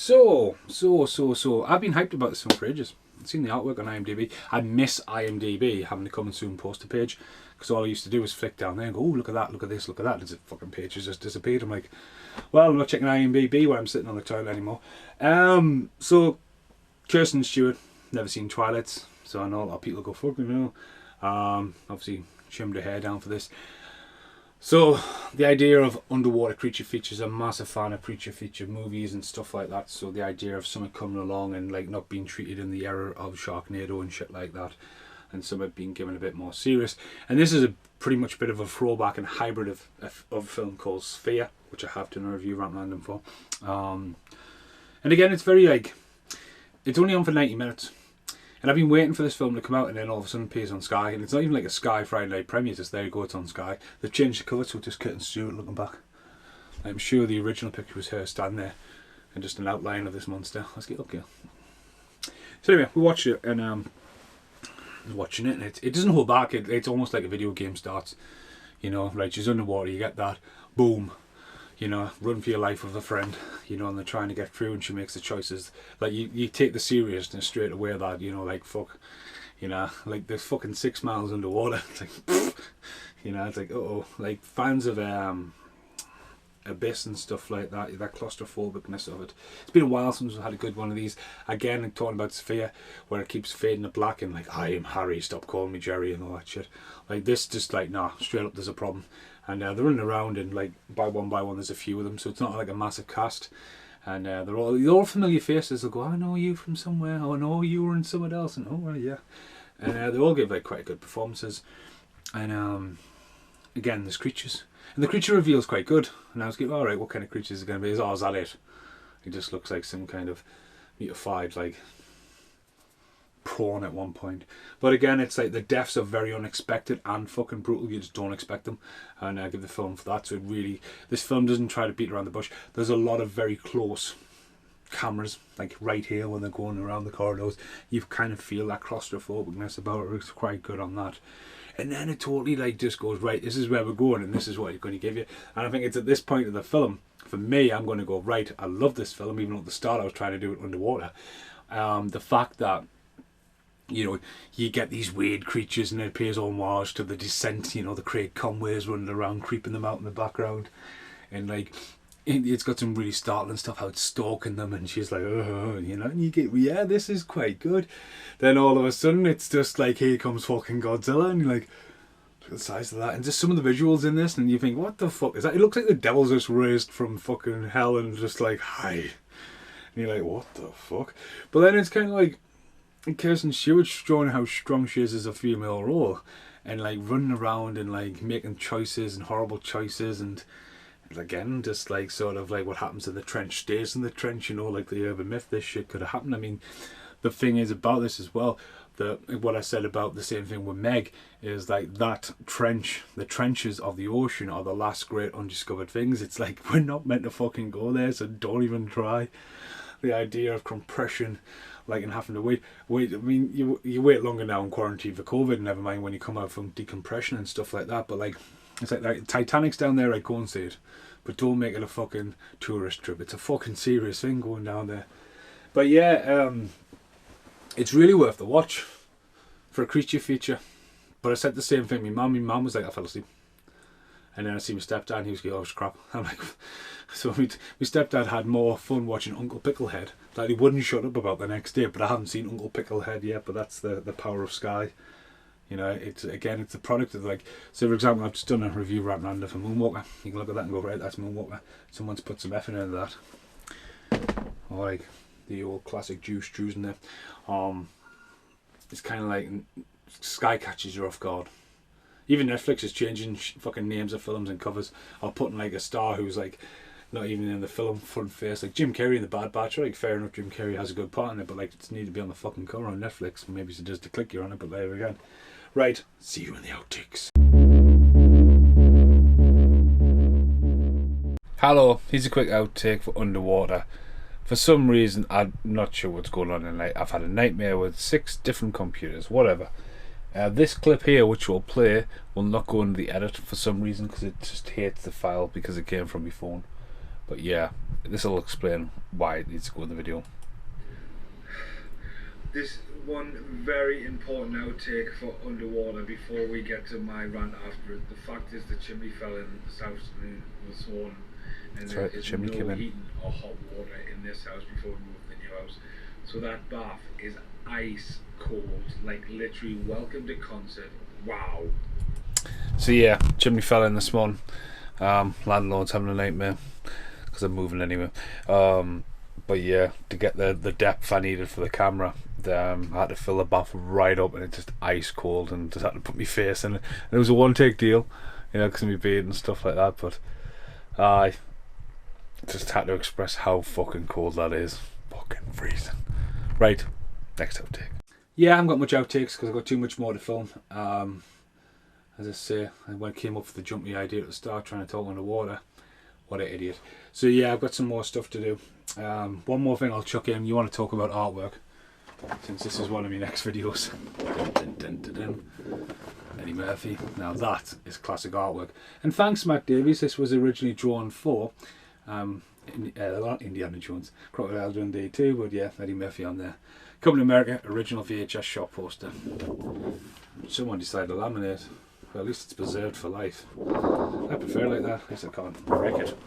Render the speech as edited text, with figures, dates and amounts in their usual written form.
So, I've been hyped about this film for ages. I've seen the artwork on IMDb. I miss IMDb having the coming soon poster page, because all I used to do was flick down there and go, oh, look at that, look at this, look at that. And the fucking page has just disappeared. I'm like, well, I'm not checking IMDb when I'm sitting on the toilet anymore. So, Kirsten Stewart, never seen Twilight, so I know a lot of people go, fucking hell. Obviously, trimmed her hair down for this. So, the idea of underwater creature features, I'm a massive fan of creature feature movies and stuff like that. So the idea of something coming along and like not being treated in the era of Sharknado and shit like that, and something being given a bit more serious. And this is a pretty much a bit of a throwback and hybrid of a film called Sphere, which I have done a review Rant Random for. And again, it's very like, it's only on for 90 minutes. And I've been waiting for this film to come out, and then all of a sudden it appears on Sky. And it's not even like a Sky Friday night premiere, just there you go, it's on Sky. They've changed the colour, so it's just Kirsten Stewart looking back. I'm sure the original picture was her standing there, and just an outline of this monster. Let's get up here. So anyway, we watched it, and watching it, and it doesn't hold back. It's almost like a video game starts. You know, like she's underwater, you get that, boom. You know, run for your life with a friend, you know, and they're trying to get through, and she makes the choices. Like, you take the seriousness straight away that, you know, like, fuck, you know, like, there's fucking 6 miles underwater. It's like, pfft, you know, it's like, uh-oh. Like, fans of Abyss and stuff like that, that claustrophobicness of it. It's been a while since we've had a good one of these. Again, I'm talking about Sphere, where it keeps fading to black, and like, I am Harry, stop calling me Jerry, and all that shit. Like, this just like, nah, straight up, there's a problem. And they're running around, and like by one there's a few of them, so it's not like a massive cast. And they're all familiar faces. They'll go, I know you from somewhere. Oh, I know you were in someone else. And oh, well, yeah. And they all give like quite good performances. And again, there's creatures, and the creature reveal is quite good. And I was like, all right, what kind of creatures is it going to be? Oh, is that it? It just looks like some kind of mutified like prawn at one point. But again, it's like the deaths are very unexpected and fucking brutal. You just don't expect them, and I give the film for that. So it really, this film doesn't try to beat around the bush. There's a lot of very close cameras, like right here when they're going around the corridors. You kind of feel that claustrophobicness about it. It's quite good on that. And then it totally like just goes, right, this is where we're going, and this is what it's going to give you. And I think it's at this point of the film, for me, I'm going to go, right, I love this film, even though at the start I was trying to do it underwater. The fact that, you know, you get these weird creatures, and it appears homage to The Descent, you know, the Craig Conways running around, creeping them out in the background. And like, it's got some really startling stuff, how it's stalking them, and she's like, oh, you know, and you get, yeah, this is quite good. Then all of a sudden, it's just like, here comes fucking Godzilla, and you're like, look at the size of that. And just some of the visuals in this, and you think, what the fuck is that? It looks like the devil's just raised from fucking hell, and just like, hi. And you're like, what the fuck? But then it's kind of like, Kirsten Stewart showing how strong she is as a female role, and like running around and like making choices and horrible choices, and again just like sort of like what happens in the trench stays in the trench, you know, like the urban myth, this shit could have happened. I mean, the thing is about this as well, what I said about the same thing with Meg is like that trench, the trenches of the ocean are the last great undiscovered things. It's like, we're not meant to fucking go there, so don't even try. The idea of compression, like, and having to wait. I mean, you wait longer now in quarantine for COVID, never mind when you come out from decompression and stuff like that. But like, it's like Titanic's down there, right, go and see it, but don't make it a fucking tourist trip. It's a fucking serious thing going down there. But yeah, it's really worth the watch for a creature feature. But I said the same thing. My mum was like, I fell asleep. And then I see my stepdad, and he was like, oh, it's crap. I'm like, so my stepdad had more fun watching Uncle Picklehead. Like, he wouldn't shut up about the next day, but I haven't seen Uncle Picklehead yet, but that's the power of Sky. You know, it's again, it's a product of like, so for example, I've just done a review Rant Random for Moonwalker. You can look at that and go, right, that's Moonwalker. Someone's put some effort into that. Or like the old classic juice in there. It's kind of like Sky catches you off guard. Even Netflix is changing fucking names of films and covers, or putting like a star who's like not even in the film front face, like Jim Carrey in The Bad Batch. Like, fair enough, Jim Carrey has a good part in it, but like, it's need to be on the fucking cover on Netflix. Maybe it's just to click you on it, but there we go. Right, see you in the outtakes. Hello, here's a quick outtake for Underwater. For some reason, I'm not sure what's going on tonight. I've had a nightmare with 6 different computers, whatever. This clip here, which will play, will not go into the edit for some reason, because it just hates the file because it came from my phone. But yeah, this will explain why it needs to go in the video. This one very important outtake for underwater before we get to my rant after it. The fact is the chimney fell in this house this morning, and there is no heating or hot water in this house before we move to the new house. So that bath is ice cold, like literally welcome to concert. Wow. So yeah, chimney fell in this morning. Landlord's having a nightmare because I'm moving anyway. But yeah, to get the depth I needed for the camera, I had to fill the bath right up, and it's just ice cold, and just had to put my face in it. And it was a one take deal, you know, because of me beard and stuff like that. But I just had to express how fucking cold that is. Fucking freezing. Right, next outtake. Yeah, I haven't got much outtakes because I've got too much more to film. As I say, when I came up with the jumpy idea at the start, trying to talk underwater, what an idiot. So yeah, I've got some more stuff to do. One more thing I'll chuck in. You want to talk about artwork, since this is one of my next videos. Dun, dun, dun, dun, dun. Eddie Murphy. Now that is classic artwork. And thanks, Matt Davies. This was originally drawn for Indiana Jones, Crocodile Dundee too, but yeah, Eddie Murphy on there. Coming to America, original VHS shop poster. Someone decided to laminate. Well, at least it's preserved for life. I prefer it like that. At least I can't break it.